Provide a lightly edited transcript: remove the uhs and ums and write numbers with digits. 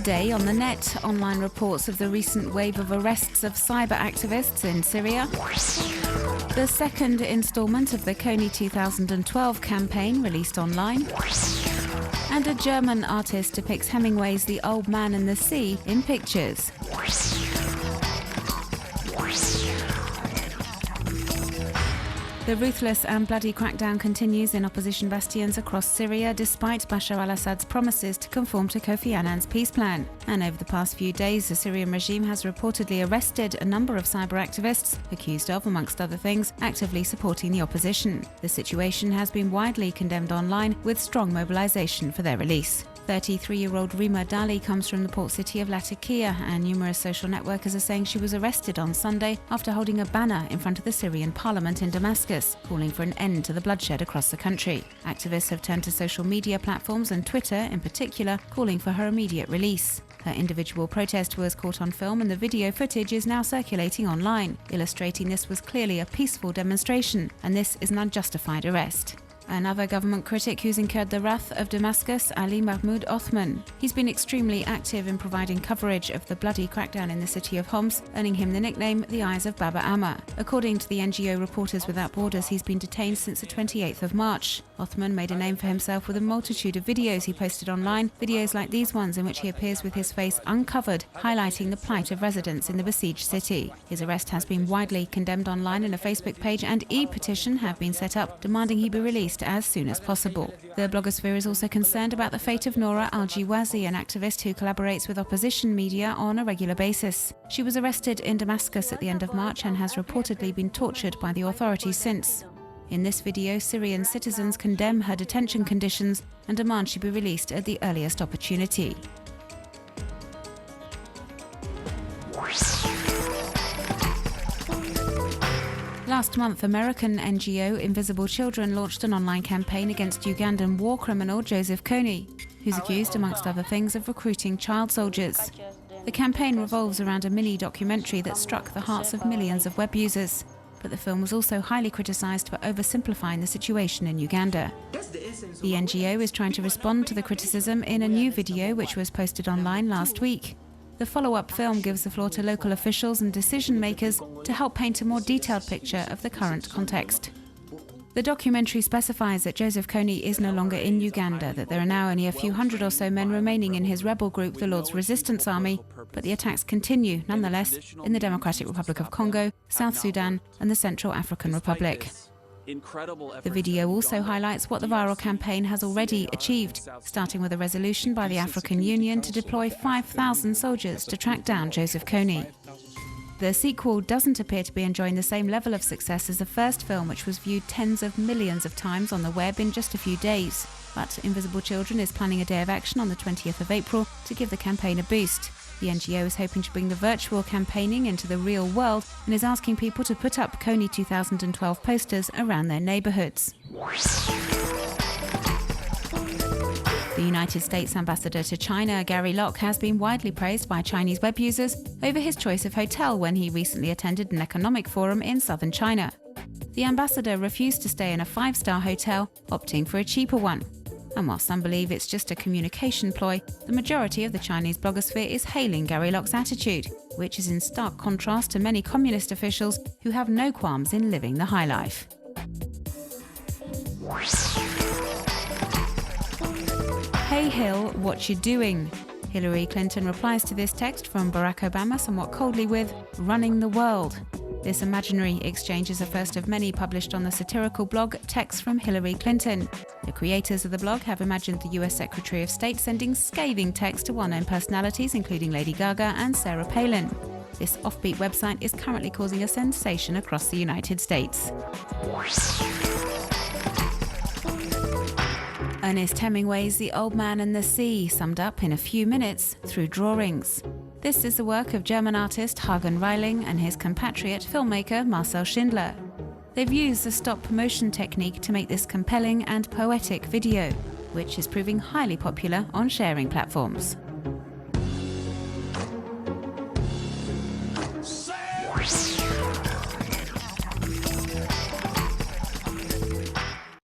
Today on the net, online reports of the recent wave of arrests of cyber activists in Syria. The second instalment of the Kony 2012 campaign released online. And a German artist depicts Hemingway's The Old Man and the Sea in pictures. The ruthless and bloody crackdown continues in opposition bastions across Syria despite Bashar al-Assad's promises to conform to Kofi Annan's peace plan. And over the past few days, the Syrian regime has reportedly arrested a number of cyber activists, accused of, amongst other things, actively supporting the opposition. The situation has been widely condemned online, with strong mobilization for their release. 33-year-old Rima Dali comes from the port city of Latakia, and numerous social networkers are saying she was arrested on Sunday after holding a banner in front of the Syrian parliament in Damascus, calling for an end to the bloodshed across the country. Activists have turned to social media platforms and Twitter in particular, calling for her immediate release. Her individual protest was caught on film and the video footage is now circulating online, illustrating this was clearly a peaceful demonstration and this is an unjustified arrest. Another government critic who's incurred the wrath of Damascus, Ali Mahmoud Othman. He's been extremely active in providing coverage of the bloody crackdown in the city of Homs, earning him the nickname The Eyes of Baba Amma. According to the NGO Reporters Without Borders, he's been detained since the 28th of March. Othman made a name for himself with a multitude of videos he posted online, videos like these ones in which he appears with his face uncovered, highlighting the plight of residents in the besieged city. His arrest has been widely condemned online, and a Facebook page and e-petition have been set up demanding he be released as soon as possible. The blogosphere is also concerned about the fate of Noura Al-Jiwazi, an activist who collaborates with opposition media on a regular basis. She was arrested in Damascus at the end of March and has reportedly been tortured by the authorities since. In this video, Syrian citizens condemn her detention conditions and demand she be released at the earliest opportunity. Last month, American NGO Invisible Children launched an online campaign against Ugandan war criminal Joseph Kony, who's accused, amongst other things, of recruiting child soldiers. The campaign revolves around a mini-documentary that struck the hearts of millions of web users, but the film was also highly criticised for oversimplifying the situation in Uganda. The NGO is trying to respond to the criticism in a new video which was posted online last week. The follow-up film gives the floor to local officials and decision-makers to help paint a more detailed picture of the current context. The documentary specifies that Joseph Kony is no longer in Uganda, that there are now only a few hundred or so men remaining in his rebel group, the Lord's Resistance Army, but the attacks continue, nonetheless, in the Democratic Republic of Congo, South Sudan and the Central African Republic. The video also highlights what the viral campaign has already achieved, starting with a resolution by the African Union to deploy 5,000 soldiers to track down Joseph Kony. The sequel doesn't appear to be enjoying the same level of success as the first film, which was viewed tens of millions of times on the web in just a few days. But Invisible Children is planning a day of action on the 20th of April to give the campaign a boost. The NGO is hoping to bring the virtual campaigning into the real world and is asking people to put up Kony 2012 posters around their neighbourhoods. The United States ambassador to China, Gary Locke, has been widely praised by Chinese web users over his choice of hotel when he recently attended an economic forum in southern China. The ambassador refused to stay in a 5-star hotel, opting for a cheaper one. And while some believe it's just a communication ploy, the majority of the Chinese blogosphere is hailing Gary Locke's attitude, which is in stark contrast to many communist officials who have no qualms in living the high life. Hey Hill, what you doing? Hillary Clinton replies to this text from Barack Obama somewhat coldly with, running the world. This imaginary exchange is the first of many published on the satirical blog Texts from Hillary Clinton. The creators of the blog have imagined the US Secretary of State sending scathing texts to well-known personalities including Lady Gaga and Sarah Palin. This offbeat website is currently causing a sensation across the United States. Ernest Hemingway's The Old Man and the Sea, summed up in a few minutes through drawings. This is the work of German artist Hagen Reiling and his compatriot filmmaker Marcel Schindler. They've used the stop-motion technique to make this compelling and poetic video, which is proving highly popular on sharing platforms.